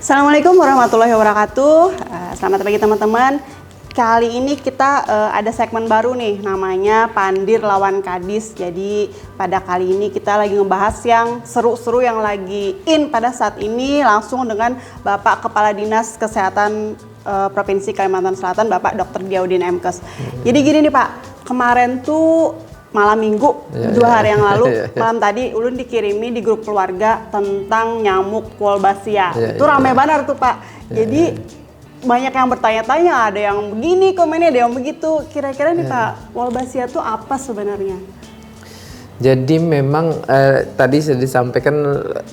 Assalamualaikum warahmatullahi wabarakatuh. Selamat pagi teman-teman. Kali ini kita ada segmen baru nih, namanya Pandir Lawan Kadis. Jadi pada kali ini kita lagi ngebahas yang seru-seru yang lagi in pada saat ini, langsung dengan Bapak Kepala Dinas Kesehatan Provinsi Kalimantan Selatan, Bapak Dr. Diyaudin Emkes. Jadi gini nih Pak, kemarin tuh malam minggu, 2 hari yang lalu, malam tadi Ulun dikirimi di grup keluarga tentang nyamuk Wolbachia. Itu ramai banget tuh Pak. Jadi banyak yang bertanya-tanya, ada yang begini komennya, ada yang begitu. Kira-kira nih Pak, Wolbachia itu apa sebenarnya? Jadi memang tadi sudah disampaikan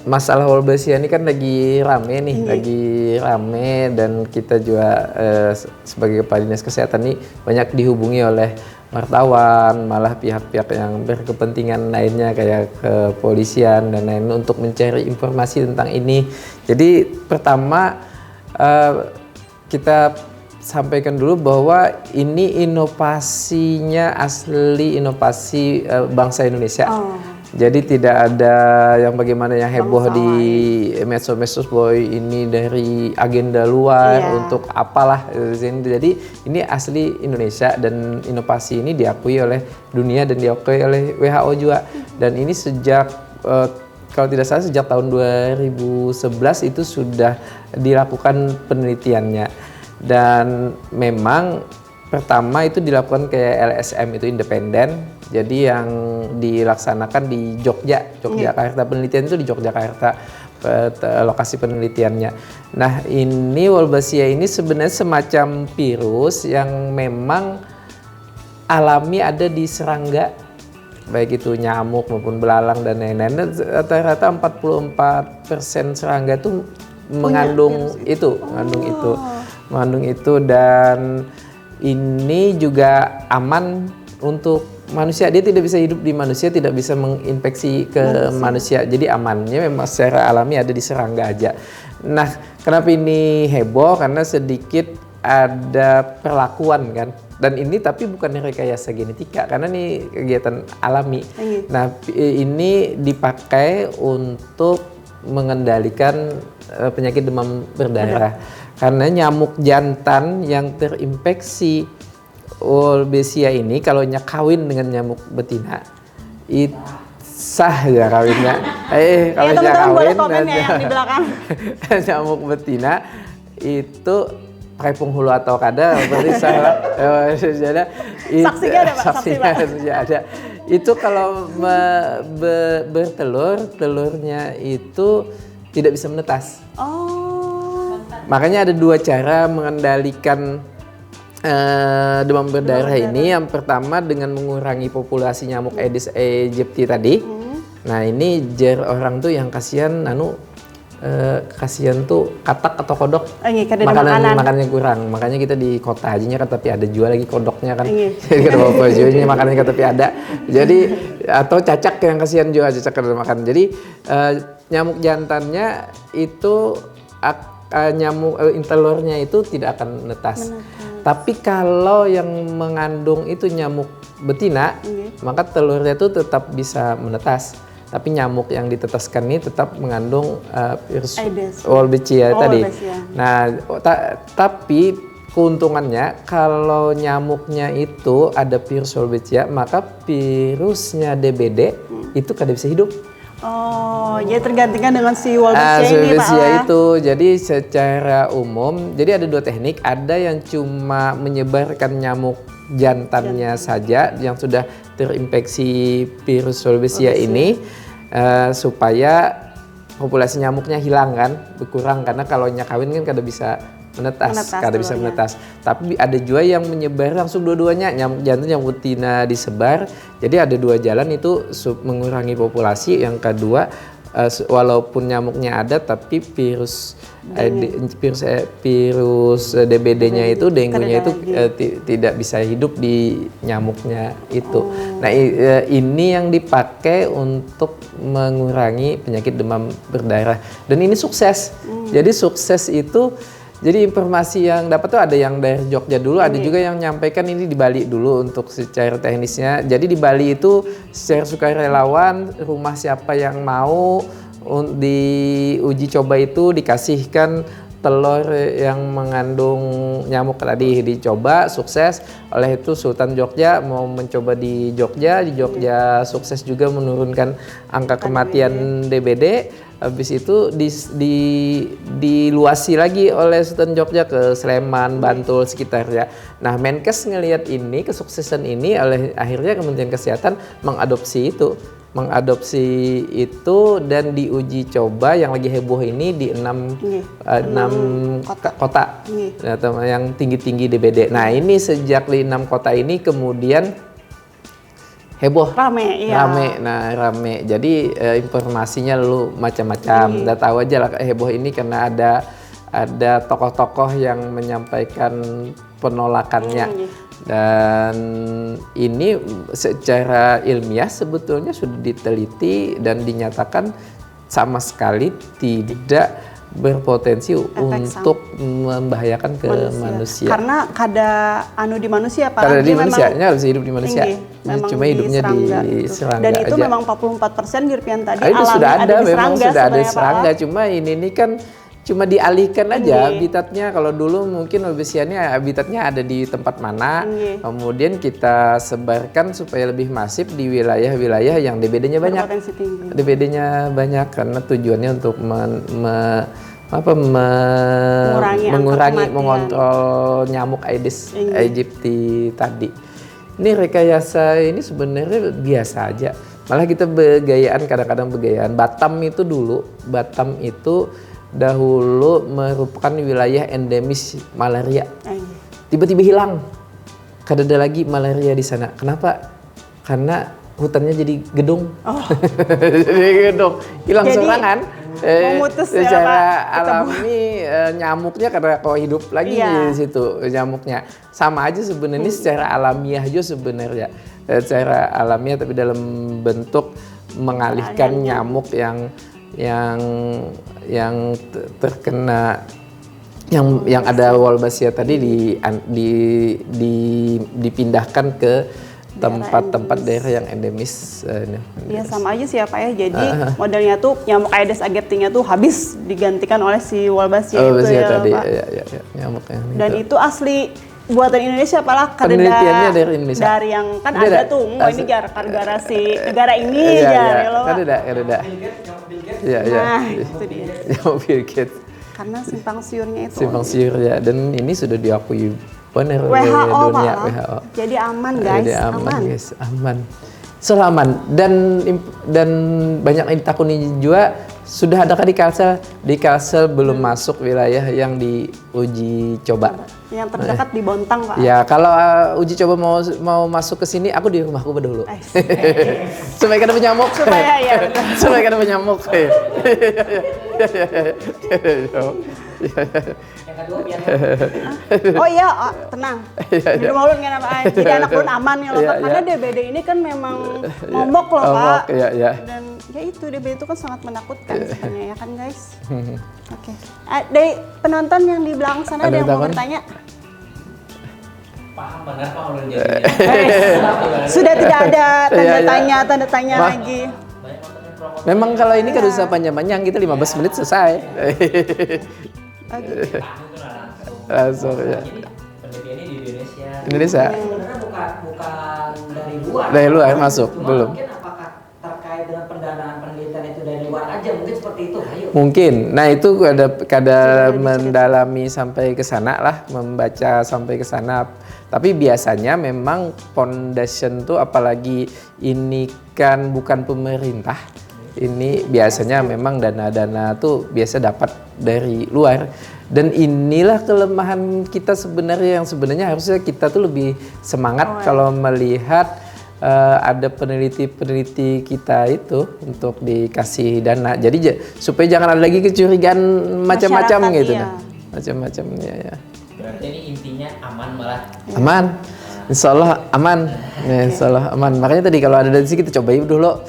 masalah Wolbachia ini kan lagi rame nih, lagi rame, dan kita juga sebagai Kepala Dinas Kesehatan nih banyak dihubungi oleh wartawan, malah pihak-pihak yang berkepentingan lainnya kayak kepolisian dan lain untuk mencari informasi tentang ini. Jadi pertama kita sampaikan dulu bahwa ini inovasinya asli inovasi bangsa Indonesia. Jadi tidak ada yang bagaimana yang heboh di medsos-medsos bahwa ini dari agenda luar untuk apalah. Jadi ini asli Indonesia, dan inovasi ini diakui oleh dunia dan diakui oleh WHO juga. Dan ini sejak kalau tidak salah sejak tahun 2011 itu sudah dilakukan penelitiannya. Dan memang pertama itu dilakukan kayak LSM, itu independen. Jadi yang dilaksanakan di Yogyakarta, penelitian itu di Yogyakarta, lokasi penelitiannya. Nah, ini Wolbachia ini sebenarnya semacam virus yang memang alami ada di serangga, baik itu nyamuk maupun belalang dan lain-lain. Rata-rata 44% serangga itu mengandung itu, dan ini juga aman untuk manusia. Dia tidak bisa hidup di manusia, tidak bisa menginfeksi ke manusia. Jadi amannya memang secara alami ada di serangga aja. Nah, kenapa ini heboh? Karena sedikit ada perlakuan kan. Dan ini tapi bukan rekayasa genetika, karena ini kegiatan alami. Nah, ini dipakai untuk mengendalikan penyakit demam berdarah. Karena nyamuk jantan yang terinfeksi Wolbachia ini kalau kawin dengan nyamuk betina, itu sah ya kawinnya. Kalau kawin yang di belakang. Nyamuk betina itu pakai penghulu atau kada berarti sah. Saksinya ada Pak, saksinya ada. Itu kalau bertelur, telurnya itu tidak bisa menetas. Makanya ada 2 cara mengendalikan demam berdarah ini. Yang pertama dengan mengurangi populasi nyamuk Aedes aegypti tadi. Nah, ini jar orang tuh yang kasihan kasihan tuh katak atau kodok, makanannya kurang. Makanya kita di kota aja kan, tapi ada jual lagi kodoknya kan. Jadi kita bawa bajunya makanannya kan, tapi ada. Jadi atau cacak yang kasihan juga, cacak kada makan. Jadi nyamuk jantannya itu nyamuk telurnya itu tidak akan menetas. Tapi kalau yang mengandung itu nyamuk betina, maka telurnya itu tetap bisa menetas. Tapi nyamuk yang ditetaskan ini tetap mengandung virus Wolbachia tadi. Nah, tapi keuntungannya kalau nyamuknya itu ada virus Wolbachia, maka virusnya DBD itu kada bisa hidup. Jadi tergantikan dengan si Wolbachia ini Pak. Itu. Jadi secara umum, jadi ada 2 teknik. Ada yang cuma menyebarkan nyamuk jantannya saja yang sudah terinfeksi virus Wolbachia ini, supaya populasi nyamuknya hilang kan, berkurang, karena kalau kawin kan kada bisa menetas. Tapi ada juga yang menyebar langsung dua-duanya, nyamuk jantan, nyamuk betina disebar. Jadi ada 2 jalan itu mengurangi populasi. Yang kedua, walaupun nyamuknya ada, tapi virus DBD-nya itu, dengue-nya itu tidak bisa hidup di nyamuknya itu. Nah, ini yang dipakai untuk mengurangi penyakit demam berdarah, dan ini sukses. Jadi sukses itu, jadi informasi yang dapat tuh ada yang dari Jogja dulu, ada juga yang nyampaikan ini di Bali dulu untuk secara teknisnya. Jadi di Bali itu secara sukarelawan, rumah siapa yang mau di uji coba itu dikasihkan telur yang mengandung nyamuk tadi, dicoba sukses. Oleh itu Sultan Jogja mau mencoba di Jogja sukses juga menurunkan angka kematian DBD. Habis itu diluasi lagi oleh Sultan Jogja ke Sleman, Bantul sekitarnya. Nah, Menkes ngelihat ini kesuksesan ini, oleh akhirnya Kementerian Kesehatan mengadopsi itu dan diuji coba yang lagi heboh ini di 6 kota yang tinggi-tinggi DBD. Nah, ini sejak di 6 kota ini kemudian heboh, rame. Rame. Jadi informasinya lalu macam-macam. Udah tahu aja lah heboh ini karena ada tokoh-tokoh yang menyampaikan penolakannya. Dan ini secara ilmiah sebetulnya sudah diteliti dan dinyatakan sama sekali tidak berpotensi untuk membahayakan ke manusia. Karena kada di manusia, Kada di manusia, harus hidup di manusia. Cuma hidupnya di serangga. Dan itu aja. memang 44% Girpian tadi itu sudah ada memang sudah ada serangga. Pak. Cuma ini kan cuma dialihkan aja habitatnya. Kalau dulu mungkin Wolbachia habitatnya ada di tempat mana, kemudian kita sebarkan supaya lebih masif di wilayah-wilayah yang DBD-nya banyak. DBD-nya banyak karena tujuannya untuk mengontrol nyamuk Aedes aegypti tadi. Ini rekayasa ini sebenarnya biasa aja. Malah kita kadang-kadang begayaan. Batam itu dahulu merupakan wilayah endemis malaria. Tiba-tiba hilang. Kada ada lagi malaria di sana. Kenapa? Karena hutannya jadi gedung. Jadi gedung. Hilang serangan. Secara alami nyamuknya karena kok hidup lagi di situ nyamuknya. Sama aja sebenarnya secara alamiah aja sebenarnya. Secara alamiah tapi dalam bentuk mengalihkan nyamuk yang terkena yang ada Wolbachia tadi dipindahkan ke tempat-tempat daerah yang endemis. Iya sama aja sih ya Pak ya. Jadi modelnya tuh nyamuk Aedes aegypti-nya tuh habis digantikan oleh si Wolbachia itu ya tadi, Pak. Ya, nyamuk yang dan itu asli buatan Indonesia apalah penelitiannya dari Indonesia. Dari yang kan ada tuh, ini negara si negara ini loh. Ada. Iya. Nah, itu dia. Bill Gates. Karena simpang siurnya itu. Simpang siur ya, dan ini sudah diakui benar oleh dunia WHO. Jadi aman guys. Jadi aman. Selamat dan banyak yang ditakuni juga sudah adakah di Kalsel? Di Kalsel belum masuk wilayah yang diuji coba. Yang terdekat di Bontang Pak. Ya kalau uji coba mau masuk ke sini, aku di rumahku dulu. Supaya kada penyamuk. Supaya kada penyamuk. Oh iya, tenang. Di rumah ulun kan apa? Jadi anak ulun aman ya loh Pak. Karena DBD ini kan memang momok loh Pak. Dan ya itu DBD itu kan sangat menakutkan sebenarnya ya kan guys. Oke. Dari penonton yang di belakang sana ada yang mau bertanya? Paham benar Pak ulun jadi. Sudah tidak ada tanda tanya lagi. Memang kalau ini kan usah panjang-panjang, kita 15 menit selesai. Langsung ya. Penelitian ini di Indonesia. Sebenarnya bukan dari luar. Dari luar masuk, belum. Mungkin apakah terkait dengan pendanaan penelitian itu dari luar aja, mungkin seperti itu. Ayo. Mungkin. Nah, itu kada mendalami sampai ke sana lah, membaca sampai ke sana. Tapi biasanya memang foundation tuh apalagi ini kan bukan pemerintah. Ini biasanya memang dana-dana tuh biasa dapat dari luar. Dan inilah kelemahan kita sebenarnya, yang sebenarnya harusnya kita tuh lebih semangat kalau melihat ada peneliti-peneliti kita itu untuk dikasih dana. Jadi supaya jangan ada lagi kecurigaan macam-macam gitu. Macam-macam ya. Berarti ini intinya aman malah. Aman. Insya Allah aman. Ya, Insya Allah aman. Makanya tadi kalau ada dari sini kita cobain dulu.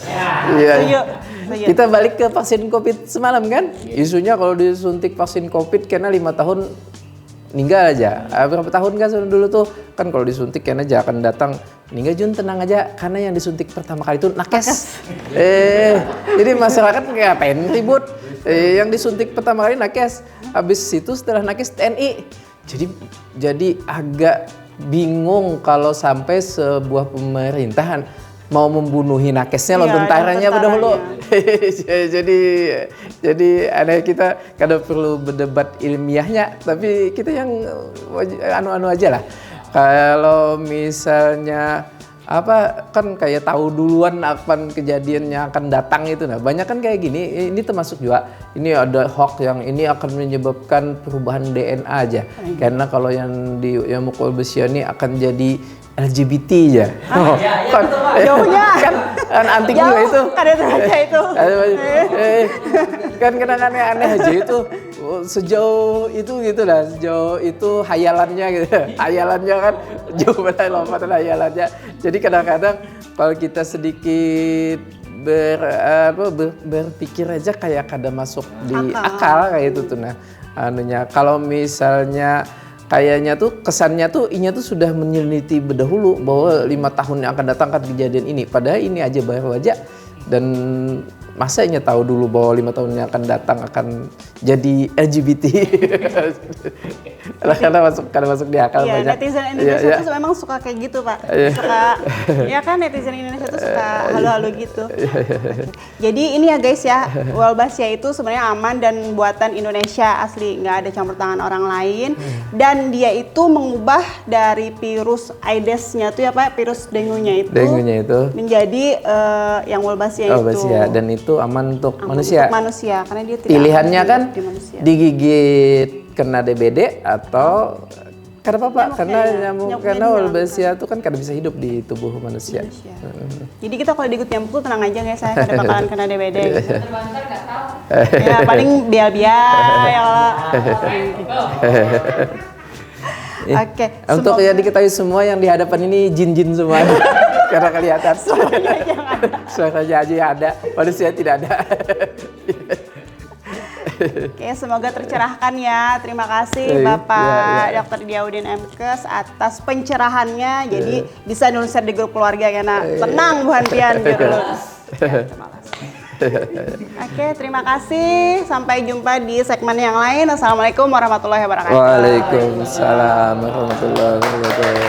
Iya. Kita balik ke vaksin COVID semalam kan? Isunya kalau disuntik vaksin COVID karena 5 tahun meninggal aja. Berapa tahun kan dulu tuh kan kalau disuntik kan aja akan datang meninggal Jun tenang aja karena yang disuntik pertama kali itu nakes. Jadi masyarakat ngapain ribut? Yang disuntik pertama kali nakes, habis itu setelah nakes TNI. Jadi agak bingung kalau sampai sebuah pemerintahan mau membunuhi nakesnya lawan tentaranya dahulu. jadi aneh kita kadang perlu berdebat ilmiahnya, tapi kita yang anu-anu aja lah. Kalau misalnya apa kan kayak tahu duluan akan kejadian yang akan datang itu, nah banyak kan kayak gini. Ini termasuk juga ini ada hoax yang ini akan menyebabkan perubahan DNA aja, karena kalau yang mukul besi ini akan jadi LGBT ya. Kan antik juga itu. Ada aja itu. Kan kadang aneh aja itu. Sejauh itu gitu lah, sejauh itu hayalannya gitu. Hayalannya kan jauh banget lompatan hayalannya. Jadi kadang-kadang kalau kita sedikit berpikir aja kayak kadang masuk di akal kayak itu tuh. Nah, anunya kalau misalnya kayaknya tuh kesannya tuh inya tuh sudah meneliti berdahulu bahwa 5 tahun yang akan datang kan kejadian ini. Padahal ini aja baru aja, dan masa inya tahu dulu bahwa 5 tahun yang akan datang akan jadi LGBT. Karena masuk di akal banyak. Netizen Indonesia tuh memang suka kayak gitu, Pak. Suka, ya kan netizen Indonesia tuh suka halu-halu gitu. Jadi ini ya guys ya, Walbasia itu sebenarnya aman dan buatan Indonesia asli, nggak ada campur tangan orang lain. Dan dia itu mengubah dari virus Aedes-nya tuh ya Pak, virus dengue-nya itu menjadi yang Walbasia itu. Walbasia, dan itu aman untuk manusia. Untuk manusia, karena dia tidak pilihannya kan di manusia. Digigit kena DBD atau karena apa? Karena nyamuk, karena Walbasia itu kan kada bisa hidup di tubuh manusia. Jadi kita kalau digigit nyamuk tenang aja guys, saya kada bakalan kena DBD gitu. Ya paling bial-bial. Oke. Untuk ya diketahui semua yang di hadapan ini jin-jin semua. Karena kelihatan suaranya aja ada, manusia tidak ada. Oke, semoga tercerahkan ya. Terima kasih Bapak Dr. Diyaudin MKes atas pencerahannya. Jadi bisa nulis di grup keluarga karena tenang buhan pian gitu. Terima kasih. Oke, terima kasih. Sampai jumpa di segmen yang lain. Assalamualaikum warahmatullahi wabarakatuh. Waalaikumsalam warahmatullahi wabarakatuh.